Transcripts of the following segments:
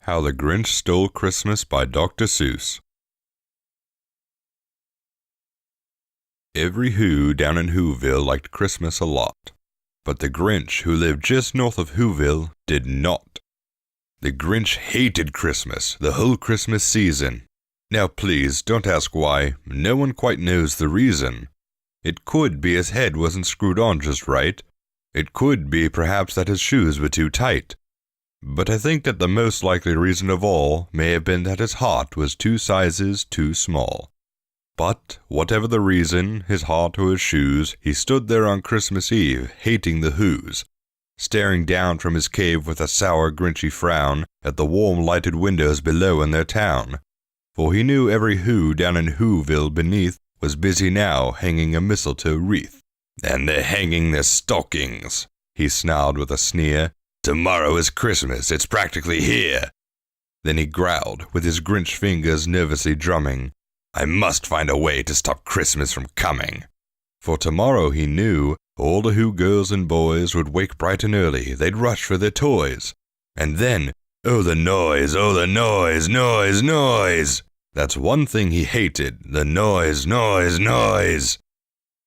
How the Grinch Stole Christmas by Dr. Seuss. Every Who down in Whoville liked Christmas a lot, but the Grinch, who lived just north of Whoville, did not. The Grinch hated Christmas, the whole Christmas season. Now please, don't ask why, no one quite knows the reason. It could be his head wasn't screwed on just right. It could be perhaps that his shoes were too tight. But I think that the most likely reason of all may have been that his heart was 2 sizes too small. But, whatever the reason, his heart or his shoes, he stood there on Christmas Eve, hating the Whos, staring down from his cave with a sour, grinchy frown at the warm lighted windows below in their town. For he knew every Who down in Whoville beneath was busy now hanging a mistletoe wreath. "And they're hanging their stockings," he snarled with a sneer. "Tomorrow is Christmas, it's practically here." Then he growled, with his Grinch fingers nervously drumming, "I must find a way to stop Christmas from coming." For tomorrow, he knew, all the Who girls and boys would wake bright and early, they'd rush for their toys. And then, oh the noise, noise, noise! That's one thing he hated, the noise, noise, noise!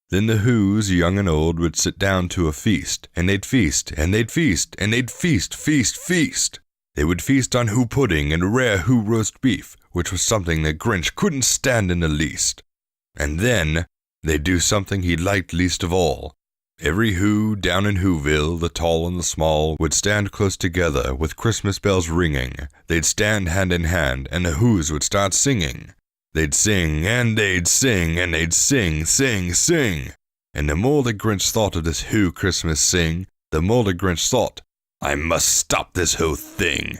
Then the Whos, young and old, would sit down to a feast, and they'd feast, and they'd feast, and they'd feast, feast, feast. They would feast on Who pudding and rare Who roast beef, which was something that Grinch couldn't stand in the least. And then, they'd do something he liked least of all. Every Who down in Whoville, the tall and the small, would stand close together with Christmas bells ringing. They'd stand hand in hand, and the Whos would start singing. They'd sing, and they'd sing, and they'd sing, sing, sing. And the more the Grinch thought of this Who Christmas sing, the more the Grinch thought, "I must stop this whole thing.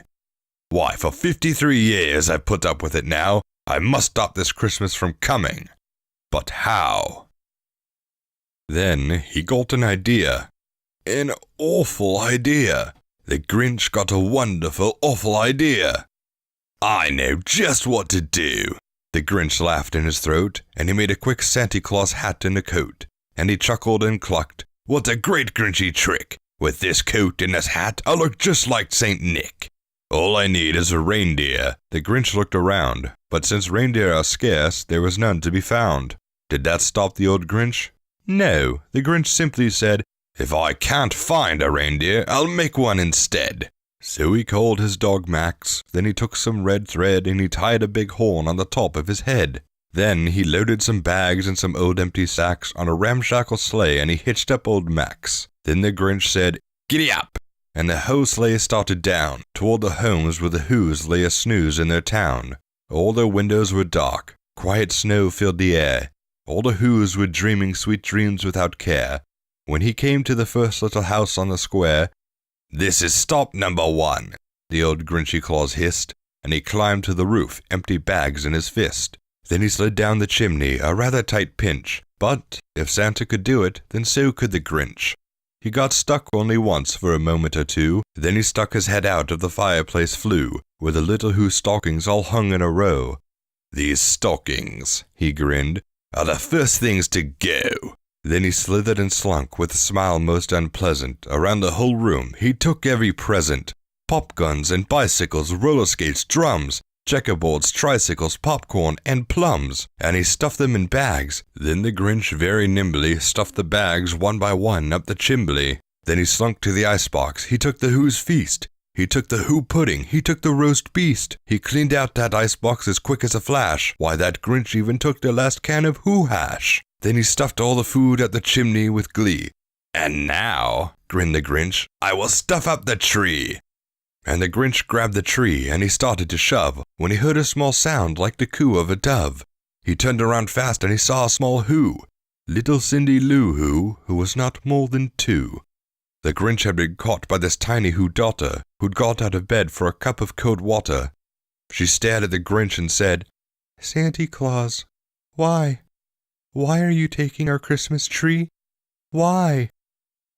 Why, for 53 years I've put up with it now. I must stop this Christmas from coming. But how?" Then he got an idea. An awful idea. The Grinch got a wonderful, awful idea. "I know just what to do." The Grinch laughed in his throat, and he made a quick Santa Claus hat and a coat, and he chuckled and clucked, "What a great Grinchy trick! With this coat and this hat, I'll look just like Saint Nick. All I need is a reindeer." The Grinch looked around, but since reindeer are scarce, there was none to be found. Did that stop the old Grinch? No, the Grinch simply said, "If I can't find a reindeer, I'll make one instead." So he called his dog Max, then he took some red thread and he tied a big horn on the top of his head. Then he loaded some bags and some old empty sacks on a ramshackle sleigh and he hitched up old Max. Then the Grinch said, "Giddy up!" And the whole sleigh started down, toward the homes where the Whos lay a snooze in their town. All their windows were dark, quiet snow filled the air. All the Whos were dreaming sweet dreams without care. When he came to the first little house on the square, "This is stop number 1, the old Grinchy Claus hissed, and he climbed to the roof, empty bags in his fist. Then he slid down the chimney, a rather tight pinch, but if Santa could do it, then so could the Grinch. He got stuck only once for a moment or two, then he stuck his head out of the fireplace flue, where the little Who stockings all hung in a row. "These stockings," he grinned, "are the first things to go." Then he slithered and slunk with a smile most unpleasant. Around the whole room he took every present. Pop guns and bicycles, roller skates, drums, checkerboards, tricycles, popcorn, and plums. And he stuffed them in bags. Then the Grinch very nimbly stuffed the bags one by one up the chimbley. Then he slunk to the icebox. He took the Who's feast. He took the Who pudding. He took the roast beast. He cleaned out that icebox as quick as a flash. Why, that Grinch even took the last can of Who hash. Then he stuffed all the food at the chimney with glee. "And now," grinned the Grinch, "I will stuff up the tree." And the Grinch grabbed the tree and he started to shove, when he heard a small sound like the coo of a dove. He turned around fast and he saw a small Who, little Cindy Lou who was not more than 2. The Grinch had been caught by this tiny Who daughter, who'd got out of bed for a cup of cold water. She stared at the Grinch and said, "Santa Claus, why? Why are you taking our Christmas tree? Why?"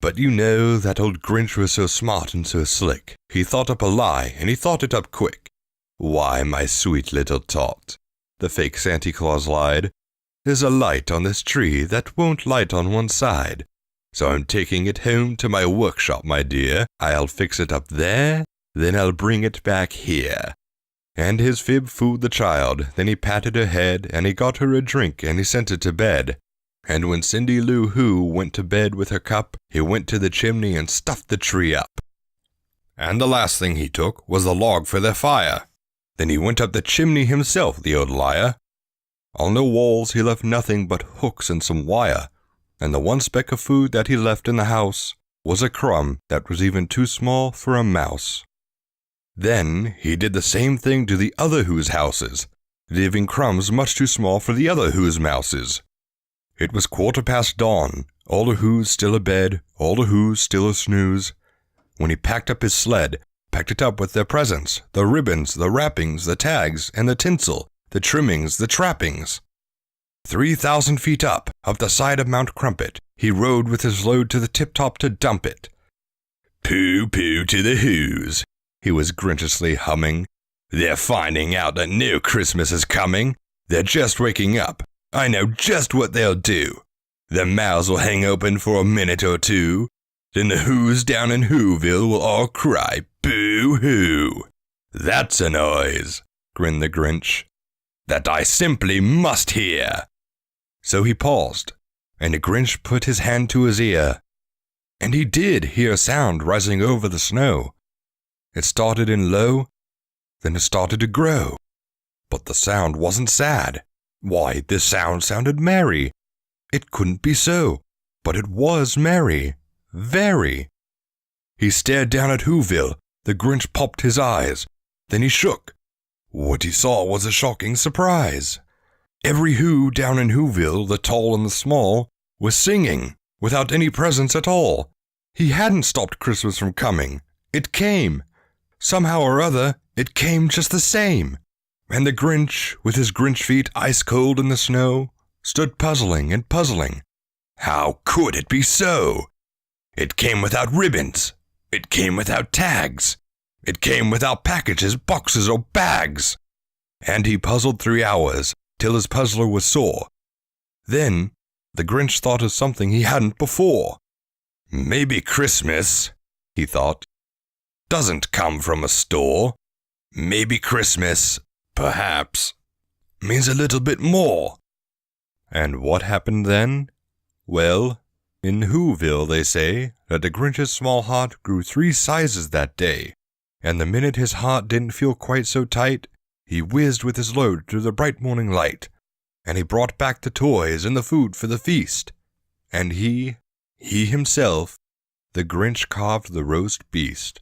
But you know, that old Grinch was so smart and so slick. He thought up a lie, and he thought it up quick. "Why, my sweet little tot," the fake Santa Claus lied, "there's a light on this tree that won't light on one side. So I'm taking it home to my workshop, my dear. I'll fix it up there then I'll bring it back here." And his fib fooled the child, then he patted her head, and he got her a drink, and he sent her to bed. And when Cindy Lou Who went to bed with her cup, he went to the chimney and stuffed the tree up. And the last thing he took was the log for their fire. Then he went up the chimney himself, the old liar. On the walls he left nothing but hooks and some wire, and the one speck of food that he left in the house was a crumb that was even too small for a mouse. Then he did the same thing to the other Who's houses, leaving crumbs much too small for the other Who's mouses. It was 1/4 dawn, all the Who's still abed, all the Who's still a snooze, when he packed up his sled, packed it up with their presents, the ribbons, the wrappings, the tags, and the tinsel, the trimmings, the trappings. 3,000 feet up the side of Mount Crumpet, he rode with his load to the tip-top to dump it. "Pooh-pooh to the Who's," he was grinchiously humming. "They're finding out that no Christmas is coming. They're just waking up. I know just what they'll do. Their mouths will hang open for a minute or two. Then the Who's down in Whoville will all cry, boo-hoo. That's a noise," grinned the Grinch, "that I simply must hear." So he paused, and the Grinch put his hand to his ear. And he did hear a sound rising over the snow. It started in low, then it started to grow. But the sound wasn't sad. Why, this sound sounded merry. It couldn't be so, but it was merry. Very. He stared down at Whoville. The Grinch popped his eyes. Then he shook. What he saw was a shocking surprise. Every Who down in Whoville, the tall and the small, was singing, without any presents at all. He hadn't stopped Christmas from coming. It came. Somehow or other, it came just the same. And the Grinch, with his Grinch feet ice cold in the snow, stood puzzling and puzzling. How could it be so? It came without ribbons. It came without tags. It came without packages, boxes, or bags. And he puzzled 3 hours, till his puzzler was sore. Then the Grinch thought of something he hadn't before. Maybe Christmas, he thought, doesn't come from a store. Maybe Christmas, perhaps, means a little bit more. And what happened then? Well, in Whoville they say that the Grinch's small heart grew 3 sizes that day, and the minute his heart didn't feel quite so tight, he whizzed with his load through the bright morning light, and he brought back the toys and the food for the feast, and he himself, the Grinch carved the roast beast.